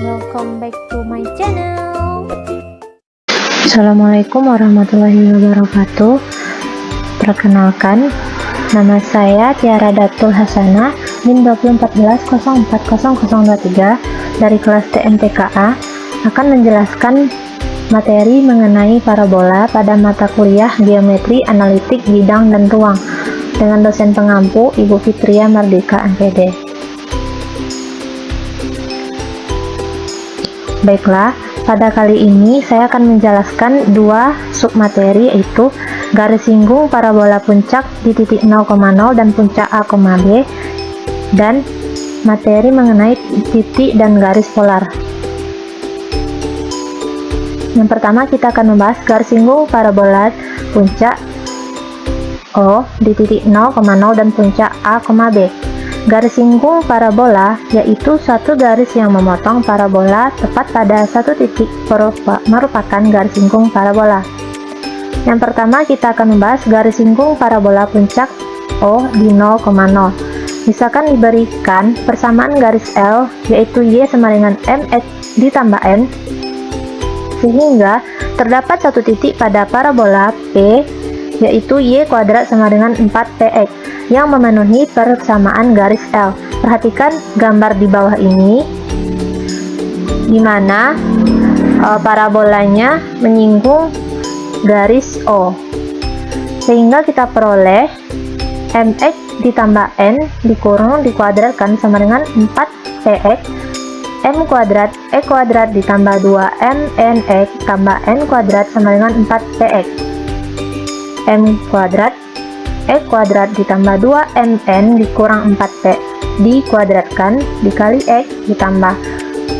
Welcome back to my channel. Assalamualaikum warahmatullahi wabarakatuh. Perkenalkan, nama saya Tiara Datul Hasanah, NIM 2014040023 dari kelas TMTKA, akan menjelaskan materi mengenai parabola pada mata kuliah Geometri Analitik Bidang dan Ruang dengan dosen pengampu Ibu Fitria Mardika MPD. Baiklah, pada kali ini saya akan menjelaskan dua submateri, yaitu garis singgung parabola puncak di titik 0,0 dan puncak A, B, dan materi mengenai titik dan garis polar. Yang pertama kita akan membahas garis singgung parabola puncak O di titik 0,0 dan puncak A, B. Garis singgung parabola yaitu suatu garis yang memotong parabola tepat pada satu titik merupakan garis singgung parabola. Yang pertama kita akan membahas garis singgung parabola puncak O di 0,0. Misalkan diberikan persamaan garis L yaitu Y sama dengan mx ditambah n, sehingga terdapat satu titik pada parabola P yaitu Y kuadrat sama dengan 4px yang memenuhi persamaan garis L. Perhatikan gambar di bawah ini, di mana parabolanya menyinggung garis O, sehingga kita peroleh mx ditambah n dikurung dikuadratkan sama dengan 4px m kuadrat e kuadrat ditambah 2mnx tambah n kuadrat sama dengan 4px m kuadrat e kuadrat ditambah 2mn dikurang 4p dikuadratkan dikali x ditambah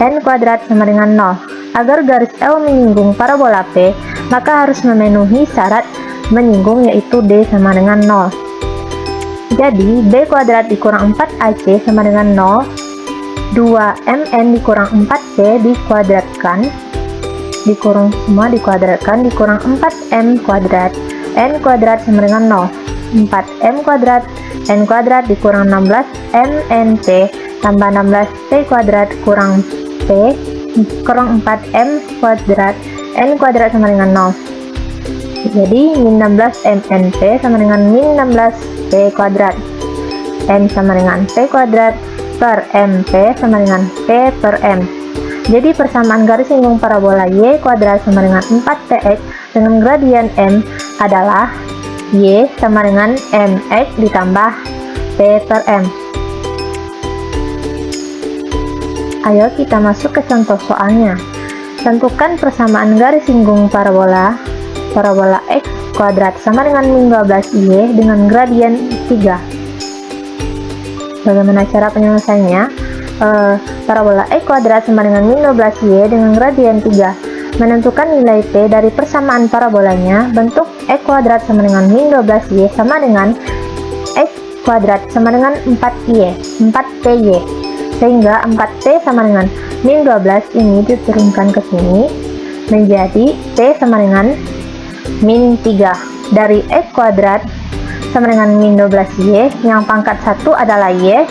n kuadrat sama dengan 0. Agar garis L menyinggung parabola P, maka harus memenuhi syarat menyinggung yaitu D sama dengan 0. Jadi b kuadrat dikurang 4ac sama dengan 0, 2mn dikurang 4p dikuadratkan, dikurung semua dikuadratkan, dikurang 4m kuadrat, n kuadrat sama dengan 0. 4m kuadrat n kuadrat dikurang 16 mnp tambah 16p kuadrat kurang p kurang 4m kuadrat n kuadrat sama dengan 0. Jadi min 16 mnp sama dengan min 16p kuadrat, n sama dengan p kuadrat per mp sama dengan p per m. Jadi persamaan garis singgung parabola y kuadrat sama dengan 4px dengan gradian m adalah y sama dengan mx ditambah p per m. Ayo kita masuk ke contoh soalnya. Tentukan persamaan garis singgung parabola x kuadrat sama dengan min 12y dengan gradian 3. Bagaimana cara penyelesaiannya? Parabola x kuadrat sama dengan min 12y dengan gradian 3. Menentukan nilai P dari persamaan parabolanya, bentuk x kuadrat sama dengan min 12y sama dengan x kuadrat sama dengan 4py, sehingga 4p sama dengan min 12 ini diturunkan ke sini menjadi p sama dengan min 3 dari x kuadrat sama dengan min 12y yang pangkat 1 adalah y.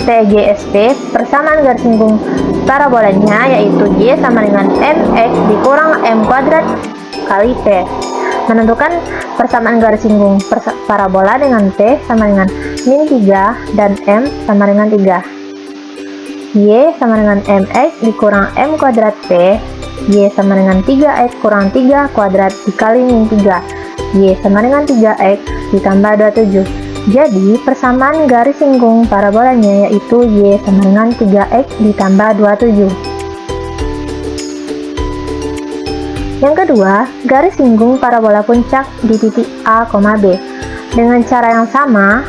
PGSP persamaan garis singgung parabolanya yaitu y sama dengan mx dikurang m kuadrat kali p. Menentukan persamaan garis singgung parabola dengan p sama dengan min 3 dan m sama dengan 3. Y sama dengan mx dikurang m kuadrat p, y sama dengan 3x kurang 3 kuadrat dikali min 3, y sama dengan 3x ditambah 27. Jadi persamaan garis singgung parabolanya yaitu y sama dengan 3x ditambah 27. Yang kedua, garis singgung parabola puncak di titik A, B. Dengan cara yang sama,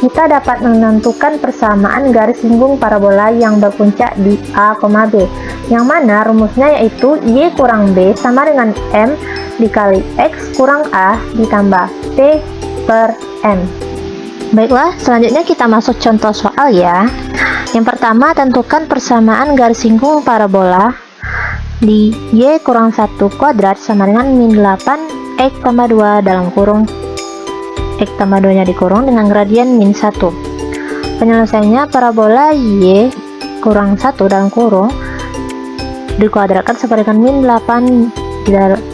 kita dapat menentukan persamaan garis singgung parabola yang berpuncak di A, B, yang mana rumusnya yaitu y kurang b sama dengan m dikali x kurang a ditambah p per m. Baiklah, selanjutnya kita masuk contoh soal ya. Yang pertama, tentukan persamaan garis singgung parabola di y kurang 1 kuadrat sama dengan min 8 x tambah 2 dalam kurung x tambah 2 nya dikurung dengan gradian min 1. Penyelesaiannya parabola y kurang 1 dalam kurung dikuadratkan sama dengan min 8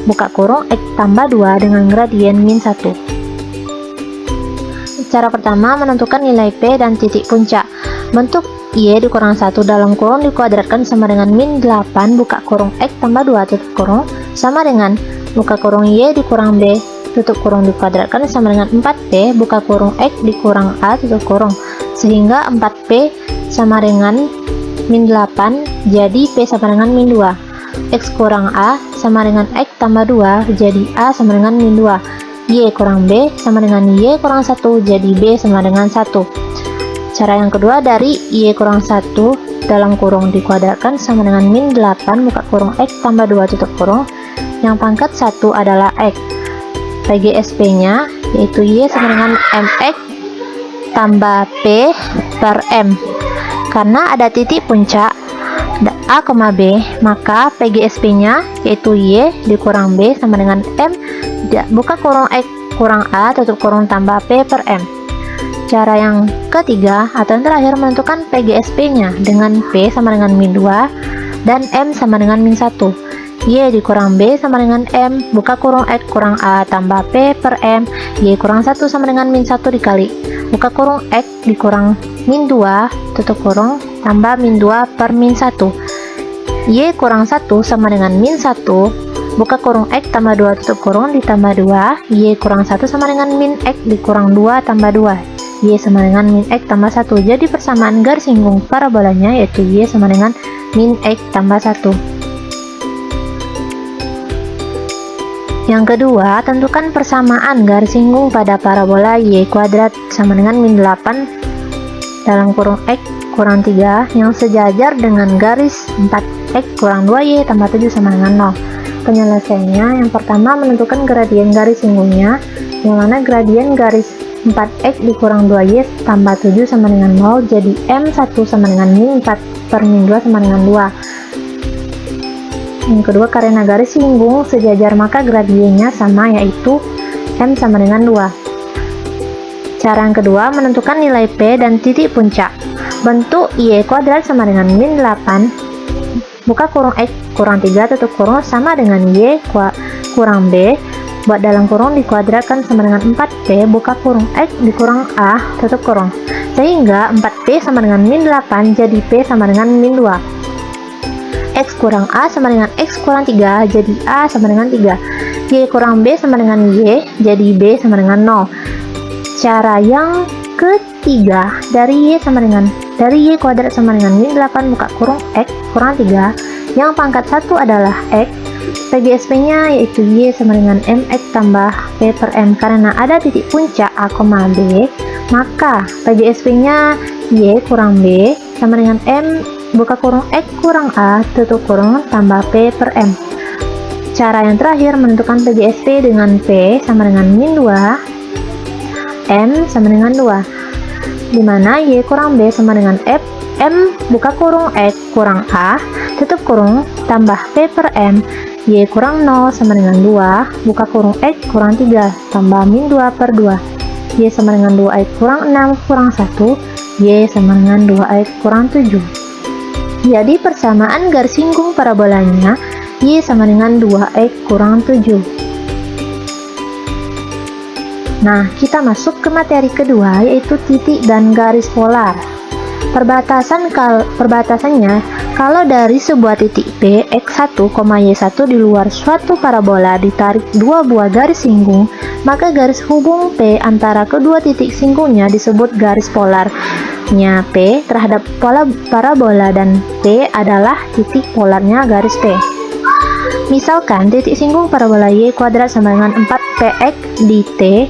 buka kurung X tambah 2 dengan gradien min 1. Cara pertama, menentukan nilai P dan titik puncak. Bentuk Y dikurang 1 dalam kurung dikuadratkan sama dengan min 8 buka kurung X tambah 2 tutup kurung sama dengan buka kurung Y dikurang B tutup kurung dikuadratkan sama dengan 4P buka kurung X dikurang A tutup kurung, sehingga 4P sama dengan min 8 jadi P sama dengan min 2. X kurang A sama dengan X tambah 2 jadi A sama dengan min 2. Y kurang B sama dengan Y kurang 1 jadi B sama dengan 1. Cara yang kedua, dari Y kurang 1 dalam kurung dikuadratkan sama dengan min 8 buka kurung X tambah 2 tutup kurung yang pangkat 1 adalah X. PGSP nya yaitu Y sama dengan MX tambah P per M. Karena ada titik puncak A, B, maka PGSP nya yaitu Y dikurang B sama dengan M buka kurung X kurang A tutup kurung tambah P per M. Cara yang ketiga atau yang terakhir, menentukan PGSP nya dengan P sama dengan min 2 dan M sama dengan min 1. Y dikurang B sama dengan M buka kurung X kurang A tambah P per M. Y kurang 1 sama dengan min 1 dikali buka kurung X dikurang min 2 tutup kurung tambah min 2 per min 1. Y kurang 1 sama dengan min 1 buka kurung X tambah 2 tutup kurung ditambah 2. Y kurang 1 sama dengan min X dikurang 2 tambah 2. Y sama dengan min X tambah 1. Jadi persamaan garis singgung parabolanya yaitu Y sama dengan min X tambah 1. Yang kedua, tentukan persamaan garis singgung pada parabola Y kuadrat sama dengan min 8 dalam kurung X kurang 3 yang sejajar dengan garis 4X kurang 2Y tambah 7 sama dengan 0. Penyelesaiannya, yang pertama menentukan gradien garis singgungnya, yang mana gradien garis 4X dikurang 2Y tambah 7 sama dengan 0 jadi M1 sama dengan min 4 per min 2 sama dengan 2. Yang kedua, karena garis singgung sejajar maka gradiennya sama yaitu M sama dengan 2. Cara yang kedua, menentukan nilai P dan titik puncak. Bentuk Y kuadrat sama dengan min 8 buka kurung X kurang 3 tutup kurung sama dengan Y kurang B buat dalam kurung dikuadratkan sama dengan 4P buka kurung X dikurang A tutup kurung, sehingga 4P sama dengan min 8 jadi P sama dengan min 2. X kurang A sama dengan X kurang 3 jadi A sama dengan 3. Y kurang B sama dengan Y jadi B sama dengan 0. Cara yang ketiga, dari Y kuadrat sama dengan min 8 buka kurung X kurang 3 yang pangkat 1 adalah X. PGSP nya yaitu Y sama dengan MX tambah P per M. Karena ada titik puncak A, B, maka PGSP nya Y kurang B sama dengan M buka kurung X kurang A tutup kurung tambah P per M. Cara yang terakhir, menentukan PGSP dengan P sama dengan min 2 M sama dengan 2, dimana Y kurang B sama dengan F M buka kurung X kurang A tutup kurung tambah P per M. Y kurang 0 sama dengan 2 buka kurung X kurang 3 tambah min 2 per 2. Y sama dengan 2X kurang 6 kurang 1. Y sama dengan 2X kurang 7. Jadi persamaan garis singgung parabolanya Y sama dengan 2X kurang 7. Nah, kita masuk ke materi kedua yaitu titik dan garis polar. Perbatasannya, kalau dari sebuah titik P, X1, Y1 di luar suatu parabola ditarik dua buah garis singgung, maka garis hubung P antara kedua titik singgungnya disebut garis polarnya P terhadap parabola dan P adalah titik polarnya garis P. Misalkan titik singgung parabola Y kuadrat sama dengan 4px di T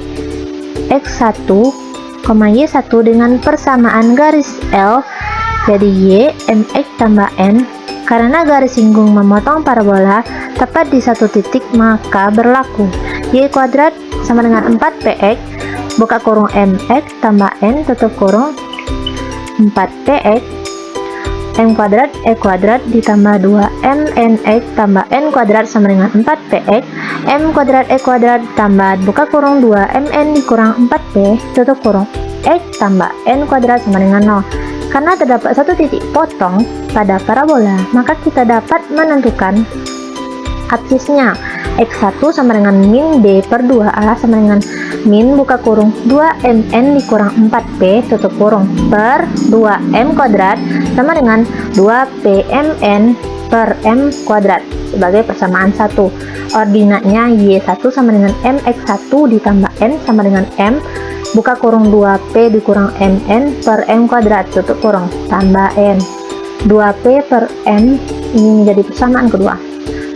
X1, Y1 dengan persamaan garis L jadi Y mx tambah n. Karena garis singgung memotong parabola tepat di satu titik maka berlaku Y kuadrat sama dengan 4px buka kurung mx tambah n tutup kurung 4px m kuadrat e kuadrat ditambah 2 mnx tambah n kuadrat sama dengan 4px m kuadrat e kuadrat tambah buka kurung 2 mn dikurang 4p tutup kurung x tambah n kuadrat sama dengan 0. Karena terdapat satu titik potong pada parabola, maka kita dapat menentukan absisnya. X1 sama dengan min B per 2A sama dengan min buka kurung 2mn dikurang 4p tutup kurung per 2m kuadrat sama dengan 2pmn per m kuadrat sebagai persamaan 1. Ordinatnya Y1 sama dengan mx1 ditambah n sama dengan m buka kurung 2p dikurang mn per m kuadrat tutup kurung tambah n. 2p per m ini menjadi persamaan kedua,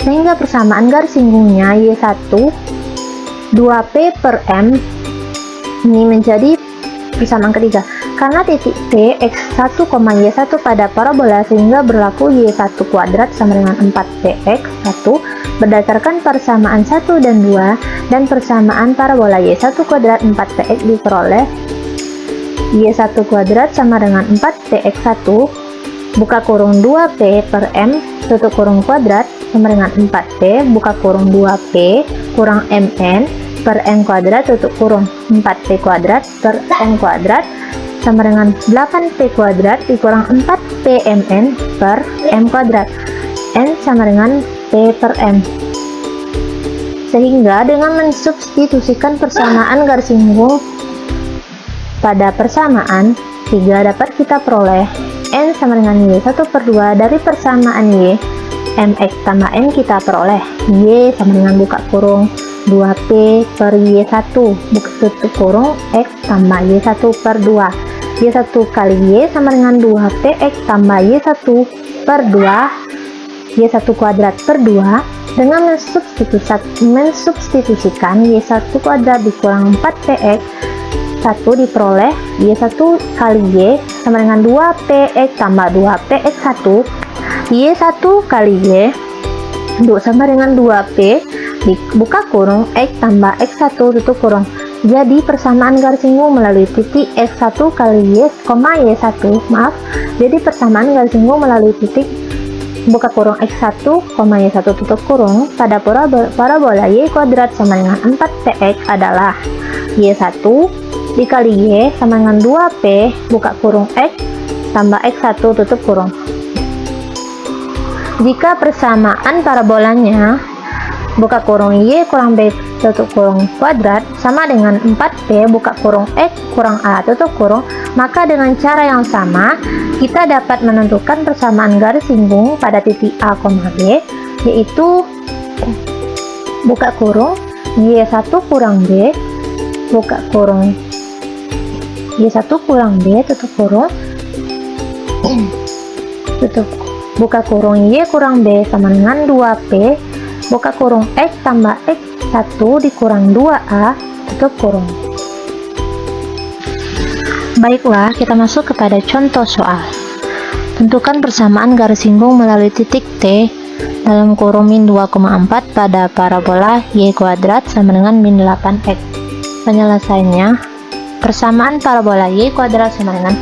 sehingga persamaan garis singgungnya Y1 2p per m ini menjadi persamaan ketiga. Karena titik P x1, y1 pada parabola, sehingga berlaku y1 kuadrat sama dengan 4px1 berdasarkan persamaan 1 dan 2, dan persamaan parabola y1 kuadrat 4px diperoleh y1 kuadrat sama dengan 4px1 buka kurung 2p per m tutup kurung kuadrat sama dengan 4p buka kurung 2p kurang mn per m kuadrat tutup kurung 4p kuadrat per m kuadrat sama dengan 8p kuadrat dikurang 4pmn per m kuadrat, n sama dengan p per m. Sehingga dengan mensubstitusikan persamaan garis singgung pada persamaan 3 dapat kita peroleh n sama dengan y1 per 2 dari persamaan y mx tambah n kita peroleh y sama dengan buka kurung 2p per y1 buka tutup kurung x tambah y1 per 2. Y1 kali Y sama dengan 2px tambah Y1 per 2 Y1 kuadrat per 2 dengan mensubstitusikan Y1 kuadrat dikurang 4px 1 diperoleh Y1 kali Y sama dengan 2px tambah 2px1 Y1 kali Y sama dengan 2p dibuka kurung x tambah x1 tutup kurung. Jadi persamaan garis singgung melalui titik x1 kali y, y1 jadi persamaan garis singgung melalui titik buka kurung x1, y1 tutup kurung pada parabola y kuadrat sama dengan 4px adalah y1 dikali y sama dengan 2p buka kurung x tambah x1 tutup kurung. Jika persamaan parabolanya buka kurung y kurang b tutup kurung kuadrat sama dengan 4p buka kurung x kurang a tutup kurung, maka dengan cara yang sama kita dapat menentukan persamaan garis singgung pada titik a, b, yaitu buka kurung y1 kurang b buka kurung y1 kurang b tutup kurung buka kurung y kurang b sama dengan 2p buka kurung x tambah x1 dikurang 2a tutup kurung. Baiklah, kita masuk kepada contoh soal. Tentukan persamaan garis singgung melalui titik T dalam kurung min 2,4 pada parabola y kuadrat sama dengan min 8x. Penyelesaiannya, persamaan parabola y kuadrat sama dengan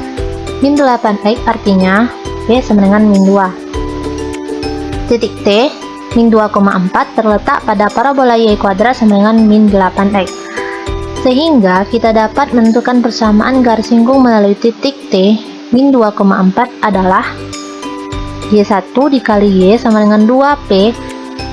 min 8x artinya y sama dengan min 2. Titik T min 2,4 terletak pada parabola y kuadrat sama dengan min 8x, sehingga kita dapat menentukan persamaan garis singgung melalui titik T min 2,4 adalah y1 dikali y sama dengan 2p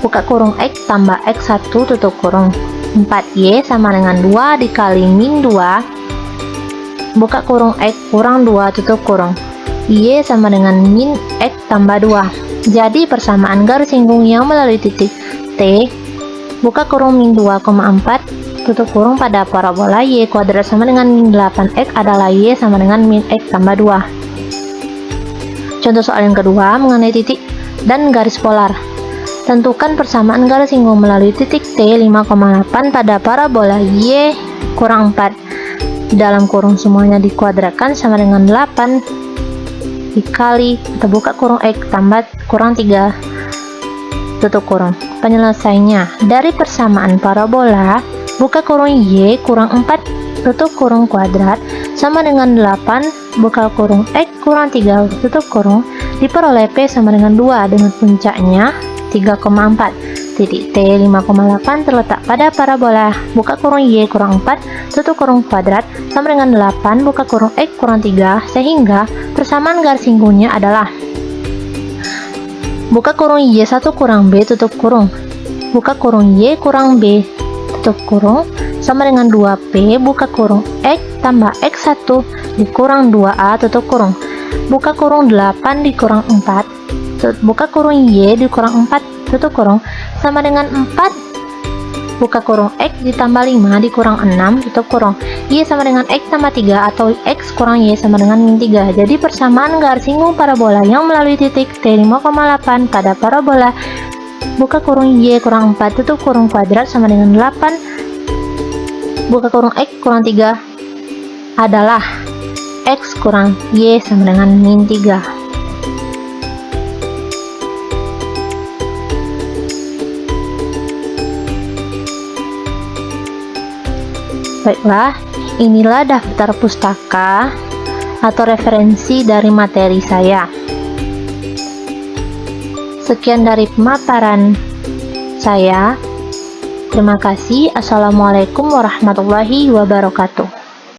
buka kurung x tambah x1 tutup kurung 4y sama dengan 2 dikali min 2 buka kurung x kurang 2 tutup kurung y sama dengan min x tambah 2. Jadi persamaan garis singgung yang melalui titik T buka kurung min 2,4 tutup kurung pada parabola y kuadrat sama dengan min 8x adalah y sama dengan min x tambah 2. Contoh soal yang kedua mengenai titik dan garis polar. Tentukan persamaan garis singgung melalui titik T 5,8 pada parabola y kurang 4 dalam kurung semuanya dikuadratkan sama dengan 8 dikali kita buka kurung x tambah kurang 3 tutup kurung. Penyelesaiannya, dari persamaan parabola buka kurung y kurang 4 tutup kurung kuadrat sama dengan 8 buka kurung x kurang 3 tutup kurung diperoleh p sama dengan 2 dengan puncaknya 3,4. titik T 5,8 terletak pada parabola buka kurung Y kurang 4 tutup kurung kuadrat sama dengan 8 buka kurung X kurang 3, sehingga persamaan garis singgungnya adalah buka kurung Y1 kurang B tutup kurung buka kurung Y kurang B tutup kurung sama dengan 2P buka kurung X tambah X1 dikurang 2A tutup kurung buka kurung 8 dikurang 4 buka kurung Y dikurang 4 tutup kurung sama dengan 4 buka kurung X ditambah 5 dikurang 6 tutup kurung Y sama dengan X tambah 3 atau X kurang Y sama dengan min 3. Jadi persamaan garis singgung parabola yang melalui titik T 5,8 pada parabola buka kurung Y kurang 4 tutup kurung kuadrat sama dengan 8 buka kurung X kurang 3 adalah X kurang Y sama dengan min 3. Baiklah, inilah daftar pustaka atau referensi dari materi saya. Sekian dari pemaparan saya. Terima kasih. Assalamualaikum warahmatullahi wabarakatuh.